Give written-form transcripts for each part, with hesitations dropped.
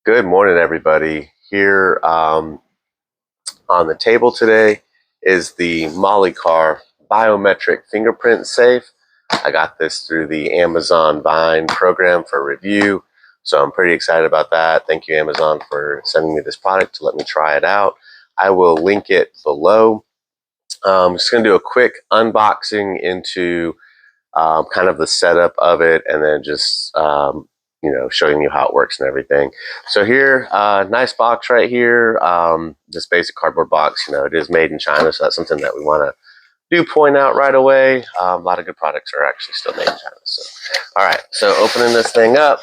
Good morning, everybody. Here on the table today is the MOLICAR Biometric Fingerprint Safe. I got this through the Amazon Vine program for review, so I'm pretty excited about that. Thank you, Amazon, for sending me this product to let me try it out. I will link it below. I'm just going to do a quick unboxing into kind of the setup of it, and then just showing you how it works and everything. So here, nice box right here. This basic cardboard box. It is made in China, so that's something that we want to do point out right away. A lot of good products are actually still made in China. So, all right. So opening this thing up,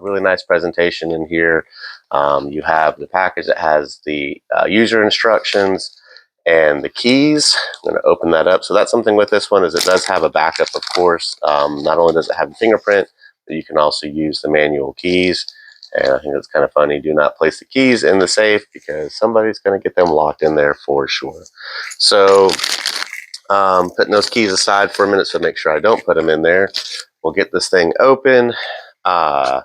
really nice presentation in here. You have the package that has the user instructions and the keys. I'm going to open that up. So that's something with this one, is it does have a backup, of course. Not only does it have the fingerprint, but you can also use the manual keys. And I think it's kind of funny. Do not place the keys in the safe because somebody's going to get them locked in there for sure. So putting those keys aside for a minute, so make sure I don't put them in there. We'll get this thing open. It's a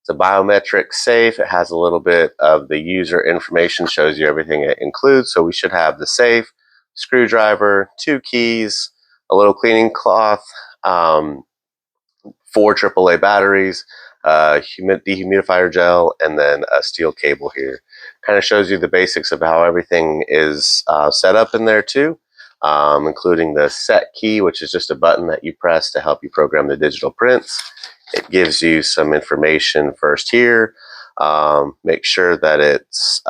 biometric safe. It has a little bit of the user information, shows you everything it includes. So we should have the safe, screwdriver, 2 keys, a little cleaning cloth, 4 AAA batteries, dehumidifier gel, and then a steel cable here. Kind of shows you the basics of how everything is set up in there too, including the set key, which is just a button that you press to help you program the digital prints. It gives you some information first here. Make sure that it's,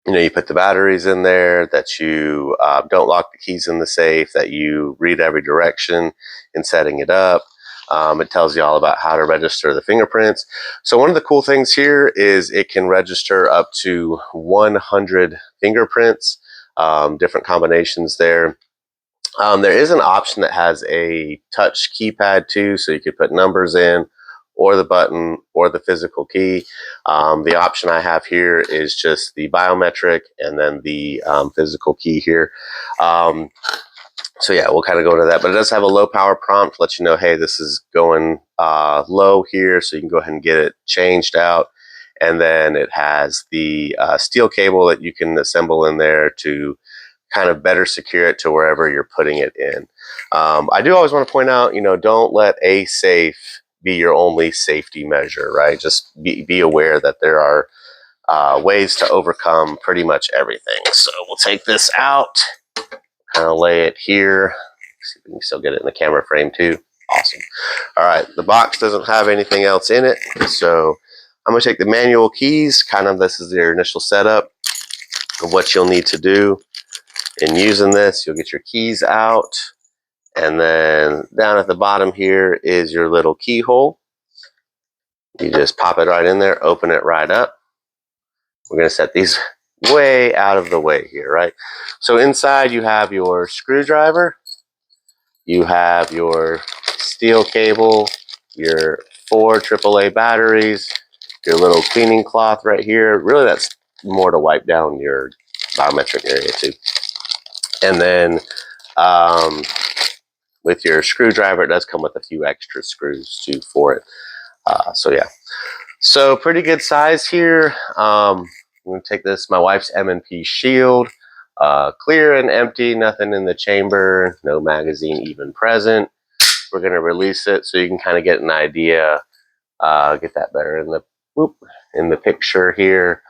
you put the batteries in there, that you don't lock the keys in the safe, that you read every direction in setting it up. It tells you all about how to register the fingerprints. So one of the cool things here is it can register up to 100 fingerprints, different combinations there. There is an option that has a touch keypad too, so you could put numbers in, or the button, or the physical key. The option I have here is just the biometric and then the physical key here. So yeah, we'll kind of go into that, but it does have a low power prompt to let you know, hey, this is going low here, so you can go ahead and get it changed out. And then it has the steel cable that you can assemble in there to kind of better secure it to wherever you're putting it in. I do always want to point out, don't let a safe be your only safety measure, right? Just be aware that there are ways to overcome pretty much everything. So we'll take this out, kind of lay it here. See if we can still get it in the camera frame too. Awesome. All right, the box doesn't have anything else in it, so I'm going to take the manual keys. Kind of, this is your initial setup of what you'll need to do in using this. You'll get your keys out, and then down at the bottom here is your little keyhole. You just pop it right in there, open it right up. We're going to set these way out of the way here, right? So inside you have your screwdriver, you have your steel cable, your 4 AAA batteries, your little cleaning cloth right here. Really, that's more to wipe down your biometric area too. And then with your screwdriver, it does come with a few extra screws too for it. So yeah, so pretty good size here. I'm going to take this, my wife's M&P shield, clear and empty, nothing in the chamber, no magazine even present. We're going to release it so you can kind of get an idea, get that better in the picture here.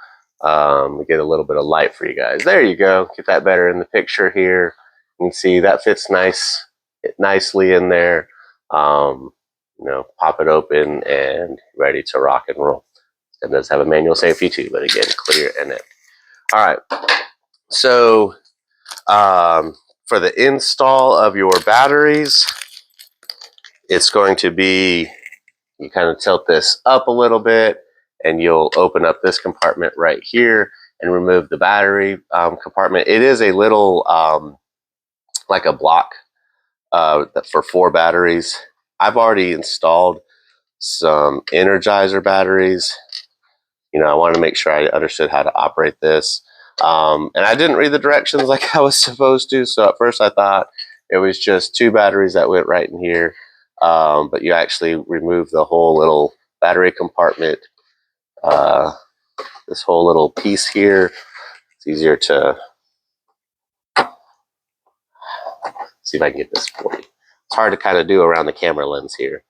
Get a little bit of light for you guys. There you go. Get that better in the picture here. You can see that fits nicely in there. Pop it open and ready to rock and roll. It does have a manual safety too, but again, clear and empty. All right. So for the install of your batteries, it's going to be, you kind of tilt this up a little bit, and you'll open up this compartment right here and remove the battery compartment. It is a little like a block for 4 batteries. I've already installed some Energizer batteries. I wanted to make sure I understood how to operate this. And I didn't read the directions like I was supposed to, so at first I thought it was just 2 batteries that went right in here. But you actually remove the whole little battery compartment, this whole little piece here. It's easier to see if I can get this for you. It's hard to kind of do around the camera lens here.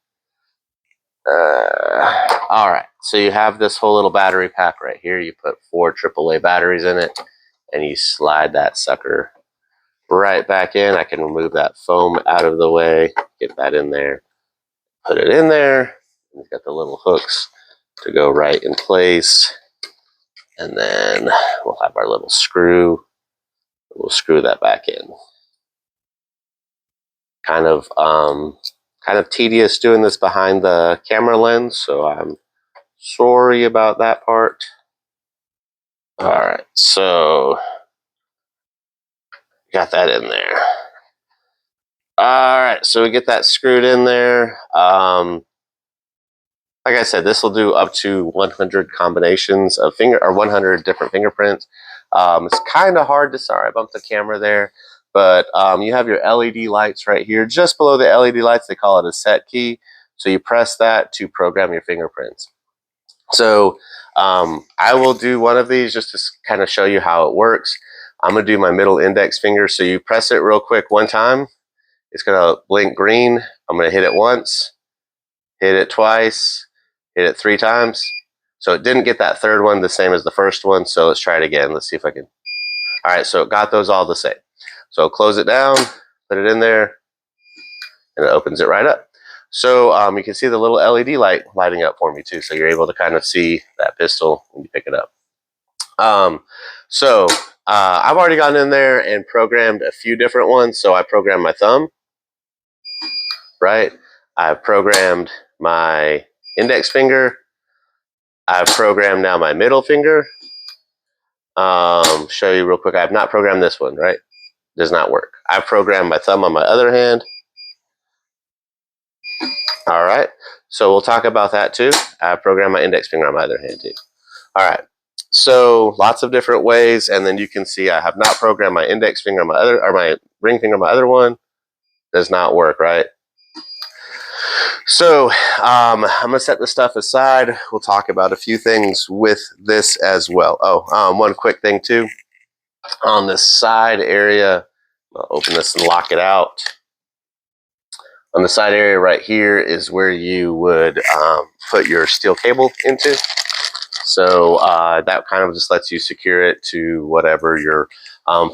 All right, so you have this whole little battery pack right here. You put 4 AAA batteries in it, and you slide that sucker right back in. I can remove that foam out of the way, get that in there, put it in there. We've got the little hooks to go right in place, and then we'll have our little screw. We'll screw that back in. Kind of tedious doing this behind the camera lens, so I'm sorry about that part. All right, so got that in there. All right, so we get that screwed in there. Like I said, this will do up to 100 combinations of 100 different fingerprints. It's kind of hard to, sorry, I bumped the camera there, but you have your LED lights right here. Just below the LED lights, they call it a set key. So you press that to program your fingerprints. So I will do one of these just to kind of show you how it works. I'm gonna do my middle index finger. So you press it real quick one time. It's gonna blink green. I'm gonna hit it once, hit it twice, hit it 3 times. So it didn't get that third one the same as the first one. So let's try it again. Let's see if I can. All right, so it got those all the same. So close it down, put it in there, and it opens it right up. So you can see the little LED light lighting up for me too. So you're able to kind of see that pistol when you pick it up. I've already gone in there and programmed a few different ones. So I programmed my thumb, right? I've programmed my index finger. I've programmed now my middle finger. Show you real quick. I have not programmed this one, right? Does not work. I've programmed my thumb on my other hand. All right. So we'll talk about that too. I programmed my index finger on my other hand too. All right. So lots of different ways, and then you can see I have not programmed my index finger on my other, or my ring finger on my other one. Does not work, right? So I'm gonna set this stuff aside. We'll talk about a few things with this as well. Oh, one quick thing too. On this side area, I'll open this and lock it out. On the side area right here is where you would put your steel cable into. So that kind of just lets you secure it to whatever you're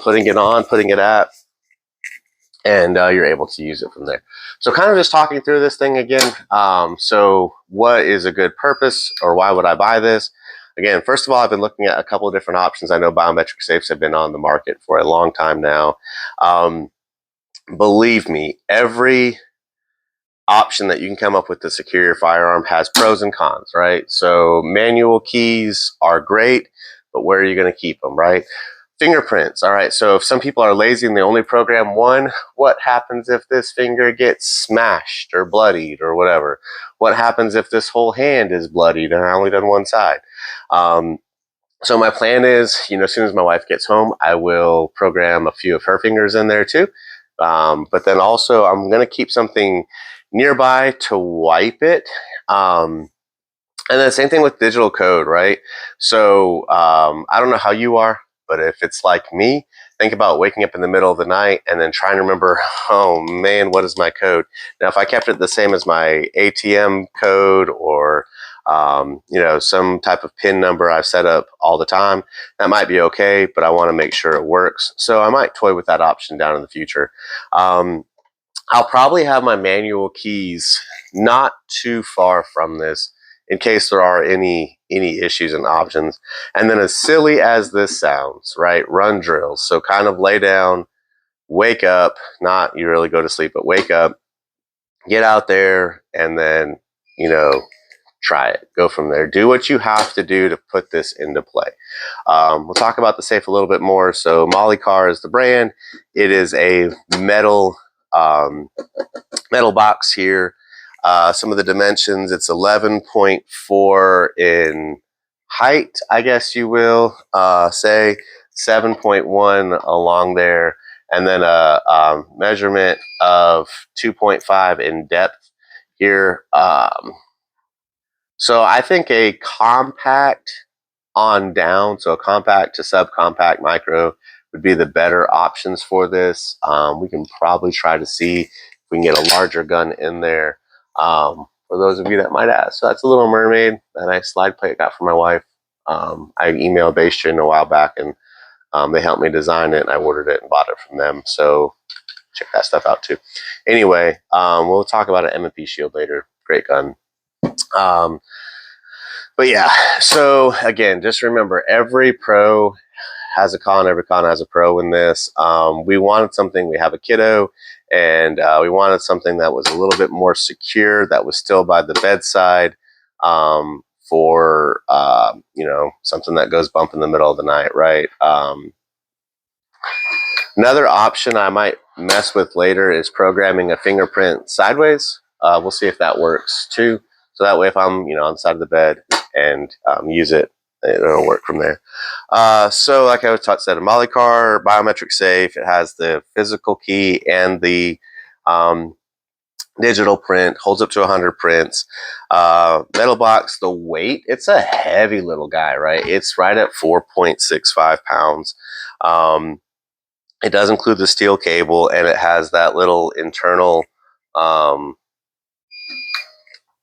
putting it on, putting it at, and you're able to use it from there. So kind of just talking through this thing again. So what is a good purpose, or why would I buy this? Again, first of all, I've been looking at a couple of different options. I know biometric safes have been on the market for a long time now. Believe me, every option that you can come up with to secure your firearm has pros and cons, right? So manual keys are great, but where are you going to keep them, right? Fingerprints, all right. So if some people are lazy and they only program one, what happens if this finger gets smashed or bloodied or whatever? What happens if this whole hand is bloodied and I only done one side? So my plan is, as soon as my wife gets home, I will program a few of her fingers in there too. But then also I'm going to keep something nearby to wipe it. And then same thing with digital code, right? So I don't know how you are, but if it's like me, think about waking up in the middle of the night and then trying to remember, oh man, what is my code? Now, if I kept it the same as my ATM code or some type of PIN number I've set up all the time, that might be okay, but I want to make sure it works. So I might toy with that option down in the future. I'll probably have my manual keys not too far from this in case there are any issues and options. And then as silly as this sounds, right, run drills. So kind of lay down, wake up, not you really go to sleep, but wake up, get out there, and then, try it. Go from there. Do what you have to do to put this into play. We'll talk about the safe a little bit more. So MOLICAR is the brand. It is a metal box here. Some of the dimensions, it's 11.4 in height, I guess you will say, 7.1 along there, and then a measurement of 2.5 in depth here. So I think a compact on down, so a compact to subcompact micro would be the better options for this. We can probably try to see if we can get a larger gun in there, for those of you that might ask. So that's a Little Mermaid, a nice slide plate I got for my wife. I emailed Bastion a while back, and they helped me design it, and I ordered it and bought it from them. So check that stuff out too. Anyway, we'll talk about an M&P shield later. Great gun. But yeah, so again, just remember, every pro has a con, every con has a pro in this. We wanted something, we have a kiddo, and we wanted something that was a little bit more secure, that was still by the bedside, for, you know, something that goes bump in the middle of the night, right? Another option I might mess with later is programming a fingerprint sideways. We'll see if that works too. So that way, if I'm, you know, on the side of the bed and use it, it'll work from there. So like I said, a MOLICAR, biometric safe. It has the physical key and the digital print, holds up to 100 prints. Metal box, the weight, it's a heavy little guy, right? It's right at 4.65 pounds. It does include the steel cable, and it has that little internal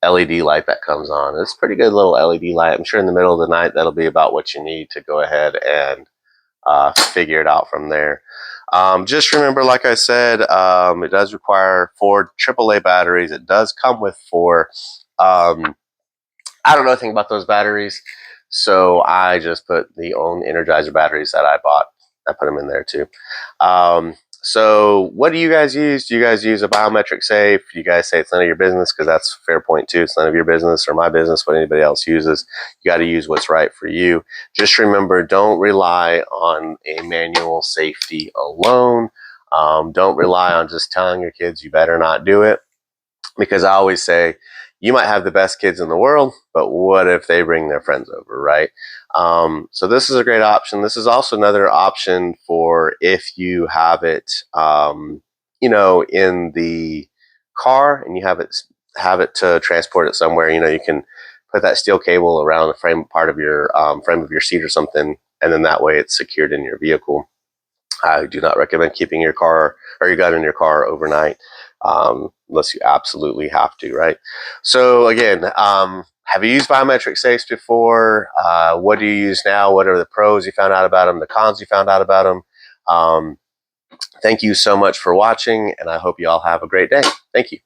LED light that comes on. It's a pretty good little LED light. I'm sure in the middle of the night, that'll be about what you need to go ahead and figure it out from there. Just remember, like I said, it does require 4 AAA batteries. It does come with 4. I don't know anything about those batteries, so I just put the own Energizer batteries that I bought. I put them in there too. So what do you guys use? Do you guys use a biometric safe? Do you guys say it's none of your business? Because that's a fair point too. It's none of your business or my business what anybody else uses. You got to use what's right for you. Just remember, don't rely on a manual safety alone. Don't rely on just telling your kids you better not do it. Because I always say, you might have the best kids in the world, but what if they bring their friends over, right? So this is a great option. This is also another option for if you have it, you know, in the car and you have it to transport it somewhere. You know, you can put that steel cable around the frame part of your frame of your seat or something, and then that way it's secured in your vehicle. I do not recommend keeping your car or your gun in your car overnight, unless you absolutely have to, right? So again, have you used biometric safes before? What do you use now? What are the pros you found out about them, the cons you found out about them? Thank you so much for watching, and I hope you all have a great day. Thank you.